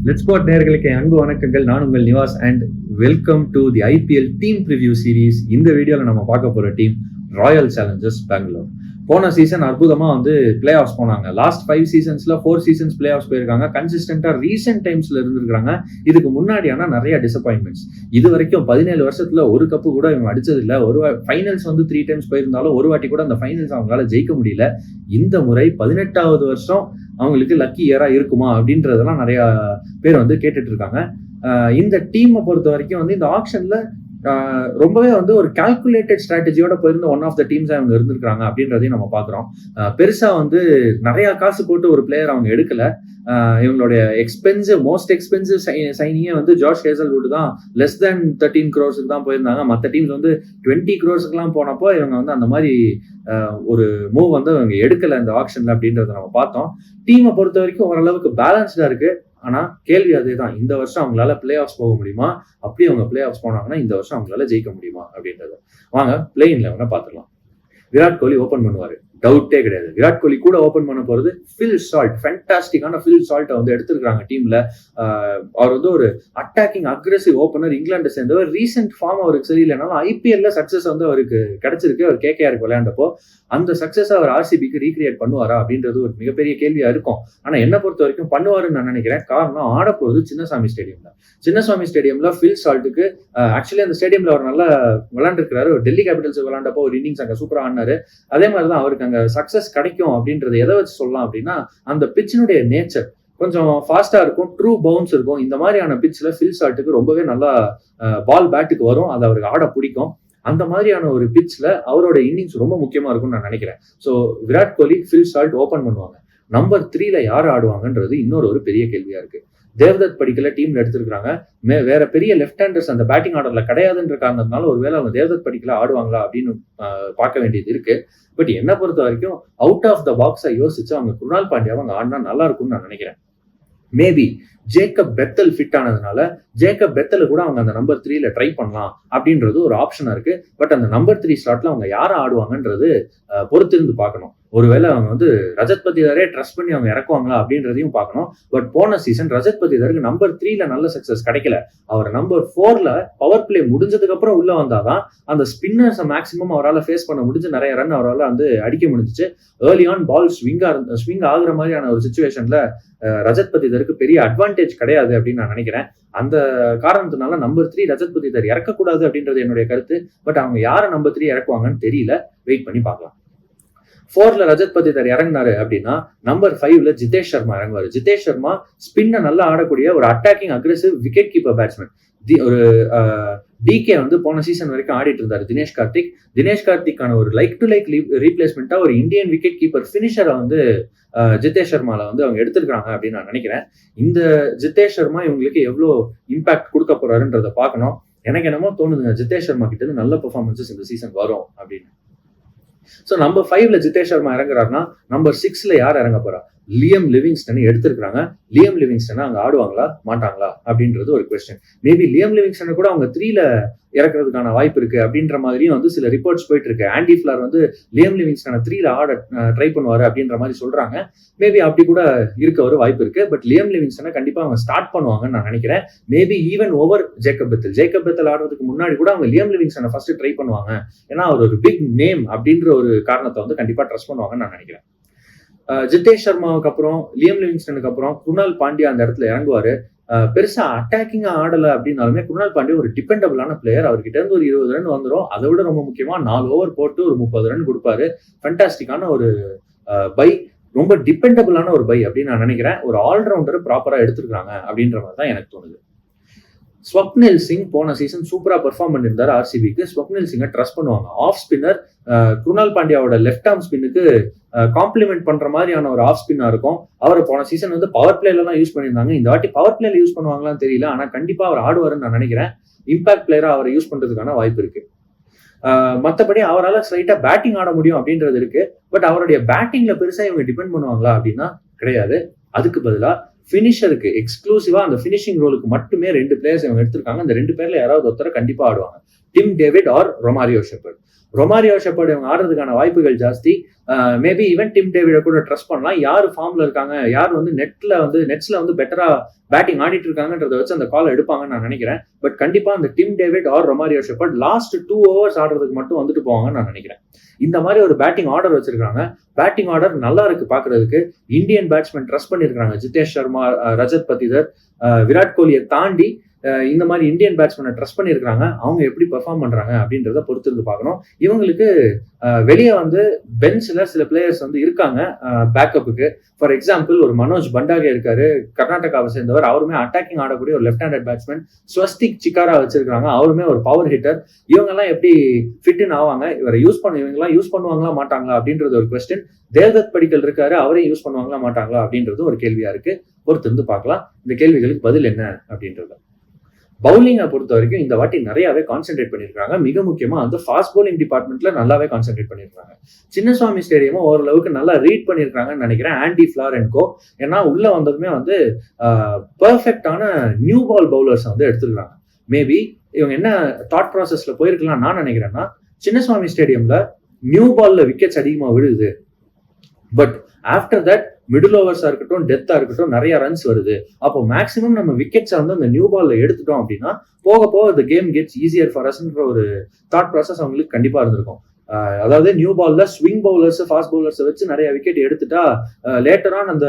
Let's spot நேயர்களுக்கு அன்பு வணக்கங்கள். நான் உங்கள் Nivas and welcome to the IPL team preview series. இந்த வீடியோவில் நம்ம பார்க்க போகிற டீம் ராயல் சேலஞ்சர்ஸ் பெங்களூர். போன சீசன் அற்புதமாக பிளே ஆஃப்ஸ் போனாங்க. லாஸ்ட் 5 சீசன்ஸ்ல 4 சீசன்ஸ் பிளே ஆஃப்ஸ் போயிருக்காங்க. கன்சிஸ்டன்டா ரீசெண்ட் டைம்ஸ்ல இருந்திருக்காங்க. இதுக்கு முன்னாடியான நிறைய டிசப்பாயின்மெண்ட்ஸ். இது வரைக்கும் 17 வருஷத்துல ஒரு கப்பு கூட இவங்க அடிச்சது இல்லை. ஒரு ஃபைனல்ஸ் 3 டைம்ஸ் போயிருந்தாலும் ஒரு வாட்டி கூட அந்த ஃபைனல்ஸ் அவங்களால ஜெயிக்க முடியல. இந்த முறை 18வது வருஷம் அவங்களுக்கு லக்கி இயரா இருக்குமா அப்படின்றதெல்லாம் நிறைய பேர் கேட்டுட்டு இருக்காங்க. இந்த டீமை பொறுத்த வரைக்கும் இந்த ஆக்ஷன்ல ரொம்பவே ஒரு கால்குலேட்டட் ஸ்ட்ராட்டஜியோட போயிருந்த ஒன் ஆஃப் த டீம்ஸ் அவங்க இருந்திருக்காங்க அப்படின்றதையும் நம்ம பாக்குறோம். பெருசா நிறைய காசு போட்டு ஒரு பிளேயர் அவங்க எடுக்கல. இவங்களுடைய மோஸ்ட் எக்ஸ்பென்சிவ் சைனிங்கே ஜாஷ் ஹேசல்வுட் தான். லெஸ் தேன் 13 crores தான் போயிருந்தாங்க. மற்ற டீம்ஸ் 20 crores போனப்போ இவங்க அந்த மாதிரி ஒரு மூவ் அவங்க எடுக்கல இந்த ஆக்ஷன்ல அப்படின்றத நம்ம பார்த்தோம். டீமை பொறுத்த வரைக்கும் ஓரளவுக்கு பேலன்ஸ்டா இருக்கு. ஆனா கேள்வி அதேதான், இந்த வருஷம் அவங்களால பிளே ஆஃப்ஸ் போக முடியுமா? அப்படி அவங்க பிளே ஆஃப்ஸ் போனாங்கன்னா இந்த வருஷம் அவங்களால ஜெயிக்க முடியுமா அப்படின்றது. வாங்க பிளேயிங் 11 பார்த்துக்கலாம். விராட் கோலி ஓபன் பண்ணுவாரு, டவுட்டே கிடையாது. விராட் கோலி கூட ஓபன் பண்ண போறது ஃபில் சால்ட். ஃபேண்டாஸ்டிக்கான ஃபில் சால்ட்டை எடுத்திருக்காங்க டீம்ல. அவர் ஒரு அட்டாக்கிங் அக்ரெசிவ் ஓபனர். இங்கிலாண்டை சேர்ந்தவர். ரீசெண்ட் ஃபார்ம் அவருக்கு சரியில்லைனாலும் ஐபிஎல்ல சக்சஸ் அவருக்கு கிடைச்சிருக்கு. அவர் கேகேஆருக்கு விளையாண்டப்போ அந்த சக்சஸ் அவர் ஆர்சிபிக்கு ரீக்ரியேட் பண்ணுவாரா அப்படின்றது ஒரு மிகப்பெரிய கேள்வியா இருக்கும். ஆனா என்ன பொறுத்த வரைக்கும் பண்ணுவாருன்னு நான் நினைக்கிறேன். காரணம், ஆட போறது சின்னசாமி ஸ்டேடியம்ல. சின்னசாமி ஸ்டேடியம்ல ஃபில் சால்ட்டுக்கு ஆக்சுவலி அந்த ஸ்டேடியம்ல அவர் நல்லா விளையாண்டுருக்காரு. டெல்லி கேபிட்டல்ஸ் விளையாண்டப்போ ஒரு இன்னிங்ஸ் அங்க சூப்பரா ஆடினாரு. அதே மாதிரிதான் அவருக்கு அங்க சக்சஸ் கிடைக்கும் அப்படின்றத எதை வச்சு சொல்லலாம் அப்படின்னா, அந்த பிச்சினுடைய நேச்சர் கொஞ்சம் ஃபாஸ்டா இருக்கும், ட்ரூ பவுன்ஸ் இருக்கும். இந்த மாதிரியான பிட்ச்ல ஃபில் சால்ட்டுக்கு ரொம்பவே நல்லா பால் பேட்டுக்கு வரும். அது அவருக்கு ஆட பிடிக்கும். அந்த மாதிரியான ஒரு பிட்ச்ல அவரோட இன்னிங்ஸ் ரொம்ப முக்கியமா இருக்கும்னு நான் நினைக்கிறேன். So Virat Kohli Phil Salt open பண்ணுவாங்க. நம்பர் 3ல யார் ஆடுவாங்கன்றது இன்னொரு பெரிய கேள்வியா இருக்கு. தேவ்தத் படிக்கல டீம்ல எடுத்திருக்காங்க. வேற பெரிய லெஃப்ட் ஹேண்டர்ஸ் அந்த பேட்டிங் ஆர்டர்ல கிடையாதுன்ற காரணத்தினால ஒருவேளை அவங்க தேவ்தத் படிக்கல ஆடுவாங்களா அப்படின்னு பார்க்க வேண்டியது இருக்கு. பட் என்ன பொறுத்த வரைக்கும் அவுட் ஆஃப் த பாக்ஸை யோசிச்சு அவங்க குருணால் பாண்டியா அவங்க ஆடினா நல்லா இருக்கும்னு நான் நினைக்கிறேன். மேபி ஜேக்கப் பெத்தல் ஃபிட் ஆனதுனால ஜேக்கப் பெத்தல் கூட அவங்க அந்த நம்பர் 3ல ட்ரை பண்ணலாம் அப்படின்றது ஒரு ஆப்ஷனா இருக்கு. பட் அந்த நம்பர் 3 ஸ்லாட்ல அவங்க யாரை ஆடுவாங்கன்றது பொறுத்திருந்து பார்க்கணும். ஒருவேளை அவங்க ரஜத் பத்திதாரே ட்ரஸ்ட் பண்ணி அவங்க இறக்குவாங்களா அப்படின்றதையும் பார்க்கணும். பட் போன சீசன் ரஜத் பத்திதாருக்கு நம்பர் 3ல நல்ல சக்சஸ் கிடைக்கல. அவர் நம்பர் 4ல பவர் பிளே முடிஞ்சதுக்கு அப்புறம் உள்ள வந்தாதான் அந்த ஸ்பின்னர்ஸை மேக்சிமம் அவரால் ஃபேஸ் பண்ண முடிஞ்சு நிறைய ரன் அவரால் அடிக்க முடிஞ்சிச்சு. ஏர்லி ஆன் பால் ஸ்விங் ஆகுற மாதிரியான ஒரு சுச்சுவேஷன்ல ரஜத் பத்திதருக்கு பெரிய அட்வான்டேஜ் கிடையாது அப்படின்னு நான் நினைக்கிறேன். அந்த காரணத்தினால நம்பர் 3 ரஜத் பத்திதர் இறக்கக்கூடாது அப்படின்றது என்னுடைய கருத்து. பட் அவங்க யாரை நம்பர் 3 இறக்குவாங்கன்னு தெரியல. வெயிட் பண்ணி பார்க்கலாம். 4ல ரஜத் பத்திதர் இறங்கினாரு அப்படின்னா நம்பர் 5ல ஜிதேஷ் சர்மா இறங்குவாரு. ஜிதேஷ் சர்மா ஸ்பின்னை நல்லா ஆடக்கூடிய ஒரு attacking aggressive wicket keeper batsman. ஒரு டிகே போன சீசன் வரைக்கும் ஆடிட்டு இருந்தாரு தினேஷ் கார்த்திக்கான ஒரு லைக் டு லைக் ரீப்ளேஸ்மெண்டா ஒரு இந்தியன் விக்கெட் கீப்பர் பினிஷரை ஜிதேஷ் சர்மால அவங்க எடுத்திருக்காங்க அப்படின்னு நான் நினைக்கிறேன். இந்த ஜிதேஷ் சர்மா இவங்களுக்கு எவ்வளவு இம்பாக்ட் கொடுக்க போறாருன்றத பார்க்கணும். எனக்கு என்னமோ தோணுதுங்க, ஜிதேஷ் சர்மா கிட்ட இருந்து நல்ல பெர்ஃபார்மன்சஸ் இந்த சீசன் வரும் அப்படின்னு. ஸோ நம்பர் 5ல ஜிதேஷ் சர்மா இறங்குறாருன்னா நம்பர் 6ல யார் இறங்க போறா? லியம் லிவிங்ஸ்டன் எடுத்திருக்காங்க. லியம் லிவிங்ஸ்டன் அங்க ஆடுவாங்களா மாட்டாங்களா அப்படின்றது ஒரு கொஸ்டின். மேபி லியம் லிவிங்ஸ்டன் கூட அவங்க 3ல இறக்குறதுக்கான வாய்ப்பு இருக்கு அப்படின்ற மாதிரியும் சில ரிப்போர்ட்ஸ் போயிட்டு இருக்கு. ஆண்டி ஃபிளார் லியம் லிவிங்ஸ்டனை 3ல ஆட ட்ரை பண்ணுவாரு அப்படின்ற மாதிரி சொல்றாங்க. மேபி அப்படி கூட இருக்க ஒரு வாய்ப்பு இருக்கு. பட் லியம் லிவிங்ஸ்டனை கண்டிப்பா அவங்க ஸ்டார்ட் பண்ணுவாங்கன்னு நான் நினைக்கிறேன். Maybe even over Jacob Bethel ஆடுறதுக்கு முன்னாடி கூட அவங்க லியம் லிவிங்ஸ்டனை ஃபர்ஸ்ட் ட்ரை பண்ணுவாங்க. ஏன்னா அவர் ஒரு பிக் நேம் அப்படின்ற ஒரு காரணத்தை கண்டிப்பா ட்ரஸ்ட் பண்ணுவாங்கன்னு நான் நினைக்கிறேன். ஜிதேஷ் சர்மாவுக்கு அப்புறம் லியம் லிவிங்ஸ்டனுக்கு அப்புறம் குருணால் பாண்டியா அந்த இடத்துல இறங்குவாரு. பெருசா அட்டாக்கிங்கா ஆடல அப்படின்னாலுமே குருணால் பாண்டியா ஒரு டிபெண்டபிளான பிளேயர். அவர்கிட்ட இருந்து ஒரு 20 ரன் வந்துடும். அதை விட ரொம்ப முக்கியமா 4 ஓவர் போட்டு ஒரு 30 ரன் கொடுப்பாரு. ஃபேண்டாஸ்டிக்கான ஒரு பை, ரொம்ப டிபெண்டபிளான ஒரு பை அப்படின்னு நான் நினைக்கிறேன். ஒரு ஆல்ரவுண்டர் ப்ராப்பரா எடுத்திருக்காங்க அப்படின்ற மாதிரி தான் எனக்கு தோணுது. ஸ்வப்னில் சிங் போன சீசன் சூப்பரா பெர்ஃபார்ம் பண்ணியிருந்தாரு ஆர்சிபிக்கு. ஸ்வப்னில் சிங்கை ட்ரஸ்ட் பண்ணுவாங்க. Off spinner. குருணால் பாண்டியாவோட லெஃப்ட் ஆர்ம் ஸ்பின்னுக்கு காம்ப்ளிமெண்ட் பண்ற மாதிரியான ஒரு ஆஃப் ஸ்பின்னா இருக்கும். அவர் போன சீசன் பவர் பிளேல எல்லாம் யூஸ் பண்ணியிருந்தாங்க. இந்த வாட்டி பவர் பிளேல யூஸ் பண்ணுவாங்களான்னு தெரியல. ஆனா கண்டிப்பா அவர் ஆடுவாருன்னு நான் நினைக்கிறேன். இம்பாக்ட் பிளேயரா அவரை யூஸ் பண்றதுக்கான வாய்ப்பு இருக்கு. மற்றபடி அவரால் ஸ்ட்ரைட்டா பேட்டிங் ஆட முடியும் அப்படின்றது இருக்கு. பட் அவருடைய பேட்டிங்ல பெருசா இவங்க டிபெண்ட் பண்ணுவாங்களா அப்படின்னா கிடையாது. அதுக்கு பதிலா ஃபினிஷருக்கு எக்ஸ்க்ளூசிவா அந்த ஃபினிஷிங் ரோலுக்கு மட்டுமே 2 பிளேயர்ஸ் இவங்க எடுத்திருக்காங்க. அந்த 2 பேர்ல யாராவது ஒருத்தரை கண்டிப்பா ஆடுவாங்க. Tim David or Romario Shepherd. Romario Shepherd இவங்க ஆடுறதுக்கான வாய்ப்புகள் ஜாஸ்தி. மேபி ஈவன் டிம் டேவிட கூட ட்ரஸ்ட் பண்ணலாம். யார் ஃபார்ம்ல இருக்காங்க, யார் வந்து நெட்ஸ்ல வந்து பெட்டரா பேட்டிங் ஆடிட்டு இருக்காங்கன்றத வச்சு அந்த கால் எடுப்பாங்கன்னு நான் நினைக்கிறேன். பட் கண்டிப்பா அந்த Tim David or Romario Shepherd last 2 overs ஆடுறதுக்கு மட்டும் வந்துட்டு போவாங்கன்னு நான் நினைக்கிறேன். இந்த மாதிரி ஒரு பேட்டிங் ஆர்டர் வச்சிருக்காங்க. பேட்டிங் ஆர்டர் நல்லா இருக்கு பாக்குறதுக்கு. இந்தியன் பேட்ஸ்மேன் ட்ரஸ்ட் பண்ணிருக்காங்க. ஜிதேஷ் சர்மா, ரஜத் பத்திதர், விராட் கோலியை தாண்டி இந்த மாதிரி இந்தியன் பேட்ஸ்மேனை ட்ரஸ்ட் பண்ணியிருக்காங்க. அவங்க எப்படி பெர்ஃபார்ம் பண்றாங்க அப்படின்றத பொறுத்து இருந்து பார்க்கணும். இவங்களுக்கு வெளியே வந்து பெஞ்ச்ல சில பிளேயர்ஸ் வந்து இருக்காங்க பேக்கப்புக்கு. ஃபார் எக்ஸாம்பிள் ஒரு மனோஜ் பண்டாகே இருக்காரு, கர்நாடகாவை சேர்ந்தவர். அவருமே அட்டாக்கிங் ஆடக்கூடிய ஒரு left handed batsman. Swastik chikara வச்சிருக்காங்க, அவருமே ஒரு பவர் ஹிட்டர். இவங்க எல்லாம் எப்படி ஃபிட்னு ஆவாங்க, இவங்கெல்லாம் யூஸ் பண்ணுவாங்களா மாட்டாங்களா அப்படின்றது ஒரு கொஸ்டின். தேவ்தத் படிக்கல் இருக்காரு, அவரையும் யூஸ் பண்ணுவாங்களா மாட்டாங்களா அப்படின்றது ஒரு கேள்வியா இருக்கு. பொறுத்து இருந்து பார்க்கலாம் இந்த கேள்விகளுக்கு பதில் என்ன அப்படின்றது. பவுலிங்கை பொறுத்த வரைக்கும் இந்த வாட்டி நிறையவே கான்சென்ட்ரேட் பண்ணியிருக்காங்க. மிக முக்கியமா வந்து ஃபாஸ்ட் பவுலிங் டிபார்ட்மெண்ட்ல நல்லாவே கான்சென்ட்ரேட் பண்ணியிருக்காங்க. சின்னசுவாமி ஸ்டேடியமும் ஓரளவுக்கு நல்லா ரீட் பண்ணியிருக்காங்கன்னு நினைக்கிறேன் ஆண்டி ஃபிளார் அண்ட் கோ. ஏன்னா உள்ள வந்ததுமே வந்து பெர்ஃபெக்டான நியூ பால் பவுலர்ஸ் வந்து எடுத்துருக்காங்க. மேபி இவங்க என்ன தாட் ப்ராசஸ்ல போயிருக்கலாம் நான் நினைக்கிறேன்னா, சின்னசுவாமி ஸ்டேடியம்ல நியூ பால்ல விக்கெட்ஸ் அதிகமா விழுது, பட் ஆஃப்டர் தட் மிடில் ஓவர்ஸா இருக்கட்டும், டெத்தா இருக்கட்டும், நிறைய ரன்ஸ் வருது. அப்போ மேக்ஸிமம் நம்ம விக்கெட்ஸை வந்து அந்த நியூ பால்ல எடுத்துட்டோம் அப்படின்னா போக போக இந்த கேம் கெட்ஸ் ஈஸியர் ஃபார் அஸ்ன்ற ஒரு தாட் ப்ராசஸ் அவங்களுக்கு கண்டிப்பா இருந்திருக்கும். அதாவது நியூ பால்ல ஸ்விங் பவுலர்ஸ், ஃபாஸ்ட் பவுலர்ஸை வச்சு நிறைய விக்கெட் எடுத்துட்டா லேட்டரான அந்த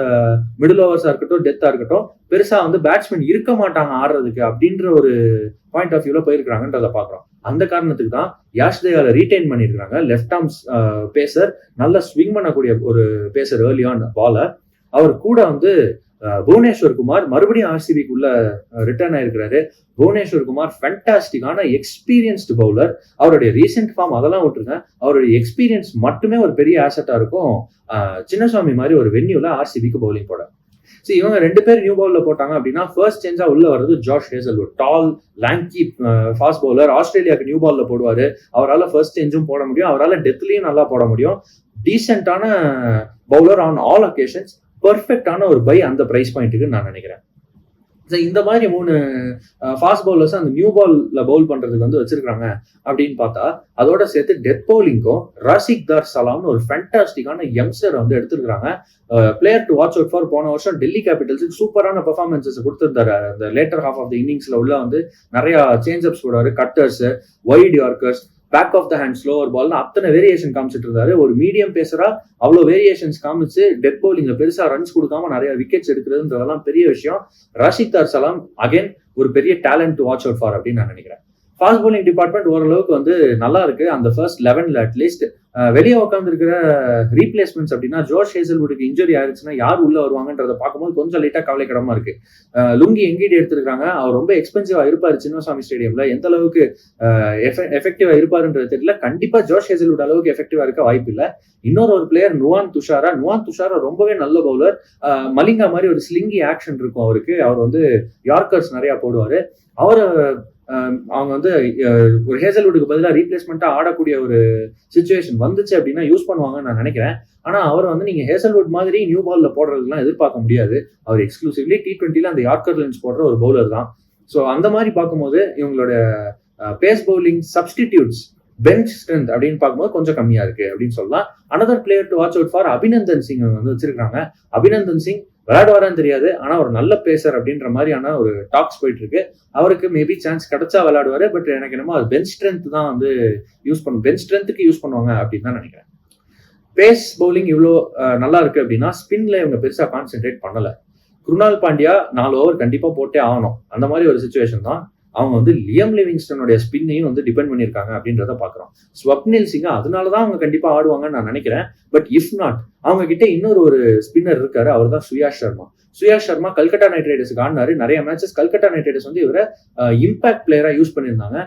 மிடில் ஓவர்ஸா இருக்கட்டும், டெத்தா இருக்கட்டும், பெருசா வந்து பேட்ஸ்மேன் இருக்க மாட்டாங்க ஆடுறதுக்கு அப்படின்ற ஒரு பாயிண்ட் ஆஃப் வியூல போயிருக்காங்கன்றத பாக்குறோம். அந்த காரணத்துக்கு தான் யாஷ் தயால ரீடைன் பண்ணிருக்காங்க. லெஃப்ட் ஆர்ம் பேசர், நல்ல ஸ்விங் பண்ணக்கூடிய ஒரு பேசர், ஏர்லி ஆன் பாலர். அவர் கூட வந்து புவனேஸ்வர் குமார் மறுபடியும் ஆர்சிபிக்குள்ள ரிட்டர்ன் ஆயிருக்கிறாரு. புவனேஸ்வர் குமார் ஃபேண்டாஸ்டிக்கான எக்ஸ்பீரியன்ஸ்டு பவுலர். அவருடைய ரீசெண்ட் ஃபார்ம் அதெல்லாம் விட்டுருங்க, அவருடைய எக்ஸ்பீரியன்ஸ் மட்டுமே ஒரு பெரிய ஆசெட்டா இருக்கும் சின்னசுவாமி மாதிரி ஒரு வென்யூல ஆர்சிபிக்கு பவுலிங் போட. சரி, இவங்க 2 பேர் நியூ பால்ல போட்டாங்க அப்படின்னா ஃபர்ஸ்ட் சேஞ்சா உள்ள வர்றது ஜாஷ் ஹேசல்வுட். டால், லாங்கி ஃபாஸ்ட் பவுலர். ஆஸ்திரேலியாவுக்கு நியூ பால்ல போடுவாரு. அவரால் ஃபர்ஸ்ட் சேஞ்சும் போட முடியும், அவரால் டெத்லயும் நல்லா போட முடியும். டீசென்டான பவுலர் ஆன் ஆல் அக்கேஷன்ஸ். பெர்ஃபெக்டான ஒரு பை அந்த பிரைஸ் பாயிண்ட்டுக்கு நான் நினைக்கிறேன். இந்த மாதிரி 3 ஃபாஸ்ட் பவுலர்ஸ் அந்த நியூ பால்ல பவுல் பண்றதுக்கு வந்து வச்சிருக்காங்க அப்படின்னு பார்த்தா, அதோட சேர்த்து டெத் பவுலிங்கும் ராசிக் தார் சலாம்னு ஒரு ஃபேண்டாஸ்டிக்கான யங்ஸ்டர் வந்து எடுத்திருக்காங்க. Player to watch out for. போன வருஷம் டெல்லி கேபிட்டல்ஸுக்கு சூப்பரான பெர்ஃபார்மன்சஸ் கொடுத்திருந்தாரு. அந்த லேட்டர் ஹாஃப் ஆஃப் த இன்னிங்ஸ்ல உள்ள வந்து நிறைய சேஞ்ச் அப்ஸ் போடுவாரு. Cutters, wide yorkers, back of the hand, slower ball, அத்தனை வேரியேஷன் காமிச்சிட்டு இருந்தாரு. ஒரு மீடியம் பேசரா அவ்வளவு வேரியேஷன்ஸ் காமிச்சு டெத் பவுலிங்ல பெருசா ரன்ஸ் கொடுக்காம நிறைய விக்கெட்ஸ் எடுக்கிறதுன்றதெல்லாம் பெரிய விஷயம். ராஷித் தார் சலாம் அகைன் ஒரு பெரிய talent to watch out for அப்படின்னு நான் நினைக்கிறேன். ஃபாஸ்ட் பவுலிங் டிபார்ட்மெண்ட் ஓரளவுக்கு வந்து நல்லா இருக்கு. அந்த ஃபர்ஸ்ட் 11ல அட்லீஸ்ட் வெளியே உட்காந்து இருக்கிற ரீப்ளேஸ்மெண்ட்ஸ் அப்படின்னா ஜோஷ் ஹேசல்வுட்டுக்கு இன்ஜுரி ஆயிடுச்சுன்னா யார் உள்ள வருவாங்கன்றத பார்க்கும்போது கொஞ்சம் லைட்டா கவலைக்கிடமா இருக்கு. லுங்கி எங்கீடி எடுத்திருக்காங்க. அவர் ரொம்ப எக்ஸ்பென்சிவா இருப்பாரு சின்னசாமி ஸ்டேடியம்ல. எந்த அளவுக்கு எஃபெக்டிவா இருப்பாருன்றது தெரியல. கண்டிப்பா ஜோஷ் ஹேசல்வுட் அளவுக்கு எஃபெக்டிவா இருக்க வாய்ப்பு இல்லை. இன்னொரு ஒரு பிளேயர் நுவான் துஷாரா ரொம்பவே நல்ல பவுலர். மலிங்கா மாதிரி ஒரு ஸ்லிங்கி ஆக்ஷன் இருக்கும் அவருக்கு. அவர் வந்து யார்க்கர்ஸ் நிறைய போடுவாரு. அவர் அவங்க வந்து ஒரு ஹேசல்வுட்டுக்கு பதிலாக ரீப்ளேஸ்மெண்ட்டா ஆடக்கூடிய ஒரு சிச்சுவேஷன் வந்துச்சு அப்படின்னா யூஸ் பண்ணுவாங்கன்னு நான் நினைக்கிறேன். ஆனா அவர் வந்து நீங்க ஹேசல்வுட் மாதிரி நியூ பால்ல போடுறதுலாம் எதிர்பார்க்க முடியாது. அவர் எக்ஸ்க்ளூசிவ்லி T20ல அந்த யார்க்கர் லென்ஸ் போடுற ஒரு பவுலர் தான். ஸோ அந்த மாதிரி பார்க்கும்போது இவங்களோட base bowling substitutes, bench strength அப்படின்னு பார்க்கும்போது கொஞ்சம் கம்மியா இருக்கு அப்படின்னு சொல்லலாம். Another player to watch out for Abhinandan Singh வந்து வச்சிருக்காங்க. அபிநந்தன் சிங் விளையாடுவாரான்னு தெரியாது, ஆனா ஒரு நல்ல பேசர் அப்படின்ற மாதிரியான ஒரு டாக்ஸ் போயிட்டு இருக்கு. அவருக்கு மேபி சான்ஸ் கிடைச்சா விளையாடுவாரு. பட் எனக்கு என்னமோ அது பெஞ்ச் ஸ்ட்ரென்த் தான் வந்து பெஞ்ச் ஸ்ட்ரென்த்துக்கு யூஸ் பண்ணுவாங்க அப்படின்னு தான் நினைக்கிறேன். பேஸ் பவுலிங் இவ்வளோ நல்லா இருக்கு அப்படின்னா ஸ்பின்ல இவங்க பெருசா கான்சென்ட்ரேட் பண்ணல. குருணால் பாண்டியா 4 ஓவர் கண்டிப்பா போட்டே ஆகணும். அந்த மாதிரி ஒரு சிச்சுவேஷன் தான். அவங்க வந்து லியம் லிவிங்ஸ்டனுடைய ஸ்பின்னையும் வந்து டிபெண்ட் பண்ணியிருக்காங்க அப்படின்றத பாக்குறோம். ஸ்வப்னில் சிங்கா அதனாலதான் அவங்க கண்டிப்பா ஆடுவாங்கன்னு நான் நினைக்கிறேன். பட் இஃப் நாட், அவங்க கிட்ட இன்னொரு ஒரு ஸ்பின்னர் இருக்காரு, அவர் தான் சுயாஷ் சர்மா கல்கட்டா நைட் ரைடர்ஸ்க்கு ஆடினாரு நிறைய மேட்சஸ். கல்கட்டா நைட் ரைடர்ஸ் வந்து இவரை இம்பாக்ட் பிளேயரா யூஸ் பண்ணியிருந்தாங்க.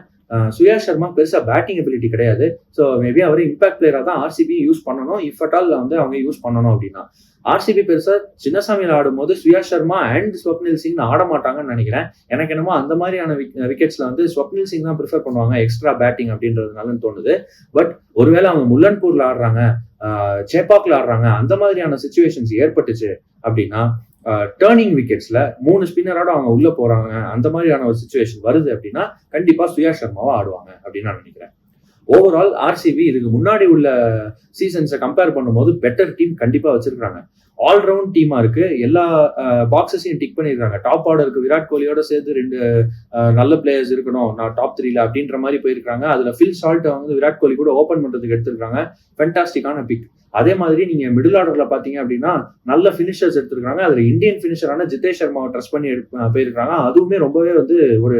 சுயாஷ் சர்மா பெருசா பேட்டிங் எபிலிட்டி கிடையாது. ஸோ மேபி அவர் இம்பாக்ட் பிளேயரா தான் ஆர்சிபி யூஸ் பண்ணணும். இஃப் அட் ஆல் வந்து அவங்க யூஸ் பண்ணணும் அப்படின்னா ஆர்சிபி பெருசா சின்னசாமியில் ஆடும்போது சுயாஷ் சர்மா அண்ட் ஸ்வப்னில் சிங் ஆட மாட்டாங்கன்னு நினைக்கிறேன். எனக்கு என்னமோ அந்த மாதிரியான விக்கெட்ஸ்ல வந்து ஸ்வப்னில் சிங் தான் ப்ரிஃபர் பண்ணுவாங்க எக்ஸ்ட்ரா பேட்டிங் அப்படின்றதுனால தோணுது. பட் ஒருவேளை அவங்க முல்லன்பூர்ல ஆடுறாங்க, சேப்பாக்ல ஆடுறாங்க, அந்த மாதிரியான சிச்சுவேஷன்ஸ் ஏற்பட்டுச்சு அப்படின்னா டேர்னிங் விக்கெட்ஸ்ல 3 ஸ்பின்னரோட அவங்க உள்ள போறாங்க, அந்த மாதிரியான ஒரு சிச்சுவேஷன் வருது அப்படின்னா கண்டிப்பா சுயாஷ் சர்மாவா ஆடுவாங்க அப்படின்னு நான் நினைக்கிறேன். ஓவரால் ஆர்சிபி இதுக்கு முன்னாடி உள்ள சீசன்ஸை கம்பேர் பண்ணும்போது பெட்டர் டீம் கண்டிப்பா வச்சிருக்காங்க. ஆல்ரவுண்ட் டீமா இருக்கு. எல்லா பாக்ஸஸையும் டிக் பண்ணிருக்காங்க. டாப் ஆர்டருக்கு விராட் கோலியோட சேர்த்து 2 நல்ல பிளேயர்ஸ் இருக்கணும், நான் டாப் 3ல அப்படின்ற மாதிரி போயிருக்காங்க. அதுல ஃபில் சால்ட் வந்து விராட் கோலி கூட ஓபன் பண்றதுக்கு எடுத்திருக்காங்க. ஃபென்டாஸ்டிக்கான பிக். அதே மாதிரி நீங்க மிடில் ஆர்டர்ல பாத்தீங்க அப்படின்னா நல்ல பினிஷர்ஸ் எடுத்திருக்காங்க. அதுல இந்தியன் பினிஷரான ஜிதேஷ் சர்மாவை ட்ரஸ்ட் பண்ணி போயிருக்காங்க. அதுவுமே ரொம்பவே வந்து ஒரு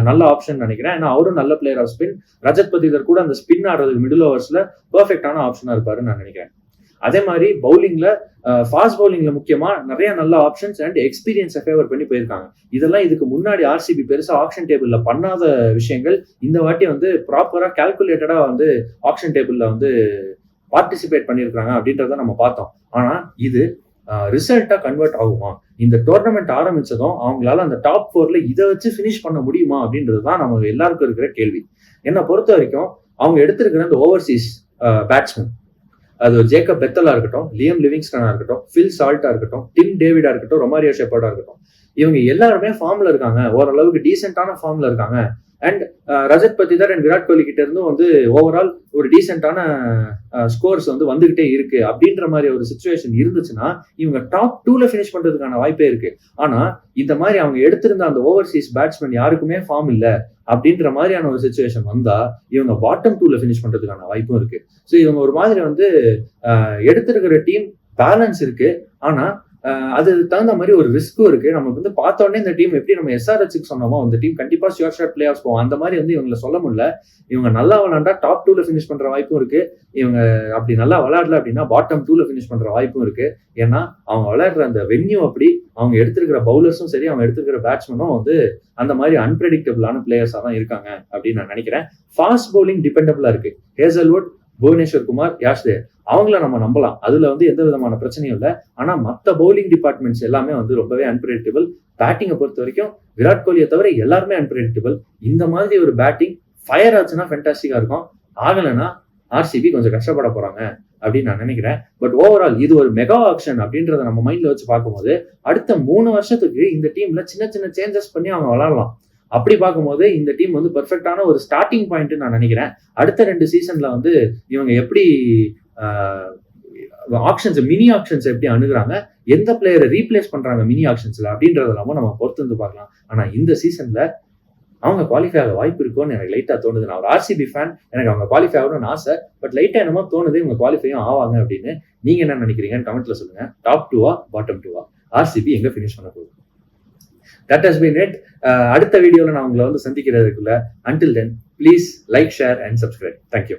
நல்ல ஆப்ஷன் நினைக்கிறேன். ஏன்னா அவரும் நல்ல பிளேயர் ஆஃப் ஸ்பின். ரஜத் பத்திதர் கூட அந்த ஸ்பின் ஆடுறதுக்கு மிடில் ஓவர்ஸ்ல பெர்ஃபெக்டான ஆப்ஷனா இருப்பாருன்னு நான் நினைக்கிறேன். அதே மாதிரி பவுலிங்ல ஃபாஸ்ட் பவுலிங்ல முக்கியமா நிறைய நல்ல ஆப்ஷன்ஸ் அண்ட் எக்ஸ்பீரியன்ஸை ஃபேவர் பண்ணி போயிருக்காங்க. இதெல்லாம் இதுக்கு முன்னாடி ஆர்சிபி பெருசா ஆக்ஷன் டேபிள்ல பண்ணாத விஷயங்கள். இந்த வாட்டி வந்து ப்ராப்பரா கால்குலேட்டடா வந்து ஆக்ஷன் டேபிள்ல வந்து பார்ட்டிசிபேட் பண்ணியிருக்காங்க அப்படின்றத நம்ம பார்த்தோம். ஆனா இது ரிசல்ட்டா கன்வெர்ட் ஆகுமா? இந்த டோர்னமெண்ட் ஆரம்பிச்சதும் அவங்களால அந்த டாப் 4ல இதை வச்சு பினிஷ் பண்ண முடியுமா அப்படின்றதுதான் நம்ம எல்லாருக்கும் இருக்கிற கேள்வி. என்னை பொறுத்த வரைக்கும் அவங்க எடுத்திருக்கிற அந்த ஓவர்சீஸ் பேட்ஸ்மேன், அது ஜேக்கப் பெத்தலா இருக்கட்டும், லியம் லிவிங்ஸ்டனா இருக்கட்டும், ஃபில் சால்ட்டா இருக்கட்டும், டிம் டேவிடா இருக்கட்டும், ரொமாரியோ ஷெப்பர்டா இருக்கட்டும், இவங்க எல்லாருமே ஃபார்ம்ல இருக்காங்க. ஓரளவுக்கு டீசென்டான ஃபார்ம்ல இருக்காங்க. அண்ட் ரஜத் பத்திதர் அண்ட் விராட் கோலி கிட்ட இருந்து வந்து ஓவரால் ஒரு டீசென்டான ஸ்கோர்ஸ் வந்து வந்துகிட்டே இருக்கு. அப்படின்ற மாதிரி ஒரு சிச்சுவேஷன் இருந்துச்சுன்னா இவங்க டாப் 2ல பினிஷ் பண்றதுக்கான வாய்ப்பே இருக்கு. ஆனா இந்த மாதிரி அவங்க எடுத்திருந்த அந்த ஓவர்சீஸ் பேட்ஸ்மேன் யாருக்குமே ஃபார்ம் இல்ல அப்படின்ற மாதிரியான ஒரு சிச்சுவேஷன் வந்தா இவங்க பாட்டம் 2ல பினிஷ் பண்றதுக்கான வாய்ப்பும் இருக்கு. ஸோ இவங்க ஒரு மாதிரி வந்து எடுத்திருக்கிற டீம் பேலன்ஸ் இருக்கு. ஆனா அது தகுந்த மாதிரி ஒரு ரிஸ்க்கும் இருக்கு. நம்ம வந்து பார்த்த உடனே இந்த டீம் எப்படி நம்ம எஸ்ஆர்ஹெச்சுக்கு சொன்னோமோ அந்த டீம் கண்டிப்பா ஷியோர் ஷாட் பிளே ஆஃப் போவோம். அந்த மாதிரி வந்து இவங்களை சொல்ல முடியல. இவங்க நல்லா விளையாண்டா டாப் 2ல பினிஷ் பண்ற வாய்ப்பும் இருக்கு. இவங்க அப்படி நல்லா விளையாடல அப்படின்னா பாட்டம் 2ல பினிஷ் பண்ற வாய்ப்பும் இருக்கு. ஏன்னா அவங்க விளையாடுற அந்த வென்யூ அப்படி, அவங்க எடுத்திருக்கிற பவுலர்ஸும் சரி, அவங்க எடுத்திருக்கிற பேட்ஸ்மேனும் வந்து அந்த மாதிரி அன்பிரடிக்டபிளான பிளேயர்ஸா தான் இருக்காங்க அப்படின்னு நான் நினைக்கிறேன். ஃபாஸ்ட் பவுலிங் டிபெண்டபிளா இருக்கு. ஹேசல்வுட், புவனேஸ்வர் குமார், யாஷ் தேவ் அவங்கள நம்ம நம்பலாம். அதுல வந்து எந்த விதமான பிரச்சனையும் இல்லை. ஆனா மத்த பவுலிங் டிபார்ட்மெண்ட்ஸ் எல்லாமே வந்து ரொம்பவே அன்பிரடிக்டபிள். பேட்டிங்கை பொறுத்த வரைக்கும் விராட் கோலியை தவிர எல்லாருமே அன்பிரடிக்டபிள். இந்த மாதிரி ஒரு பேட்டிங் ஃபயர் ஆச்சுன்னா ஃபென்டாஸ்டிக்கா இருக்கும். ஆகலைன்னா ஆர்சிபி கொஞ்சம் கஷ்டப்பட போறாங்க அப்படின்னு நான் நினைக்கிறேன். பட் ஓவரால் இது ஒரு மெகா ஆக்ஷன் அப்படின்றத நம்ம மைண்ட்ல வச்சு பார்க்கும்போது அடுத்த 3 வருஷத்துக்கு இந்த டீம்ல சின்ன சின்ன சேஞ்சஸ் பண்ணி அவங்க விளையாடலாம். அப்படி பார்க்கும்போது இந்த டீம் வந்து பெர்ஃபெக்டான ஒரு ஸ்டார்டிங் பாயிண்ட் நான் நினைக்கிறேன். அடுத்த 2 சீசன்ல வந்து இவங்க எப்படி ஆக்ஷன்ஸ், மினி ஆக்ஷன்ஸ் எப்படி அணுகுறாங்க, எந்த பிளேயரை ரீப்ளேஸ் பண்றாங்க மினி ஆக்ஷன்ஸ்ல அப்படின்றதெல்லாம நம்ம பொறுத்து வந்து பார்க்கலாம். ஆனா இந்த சீசன்ல அவங்க குவாலிஃபை ஆக வாய்ப்பு இருக்கும்னு எனக்கு லைட்டா தோணுது. நான் ஒரு ஆர்சிபி ஃபேன், எனக்கு அவங்க குவாலிஃபை ஆகணும்னு ஆசை. பட் லைட்டா என்னமோ தோணுது இவங்க குவாலிஃபையும் ஆவாங்க அப்படின்னு. நீங்க என்ன நினைக்கிறீங்கன்னு கமெண்ட்ல சொல்லுங்க. டாப் 2வா பாட்டம் 2வா ஆர்சிபி எங்க பினிஷ் பண்ண போகுது? That has been it. அடுத்த வீடியோல நான் உங்களை வந்து சந்திக்கிறதுக்குள்ள until then please like, share and subscribe. Thank you.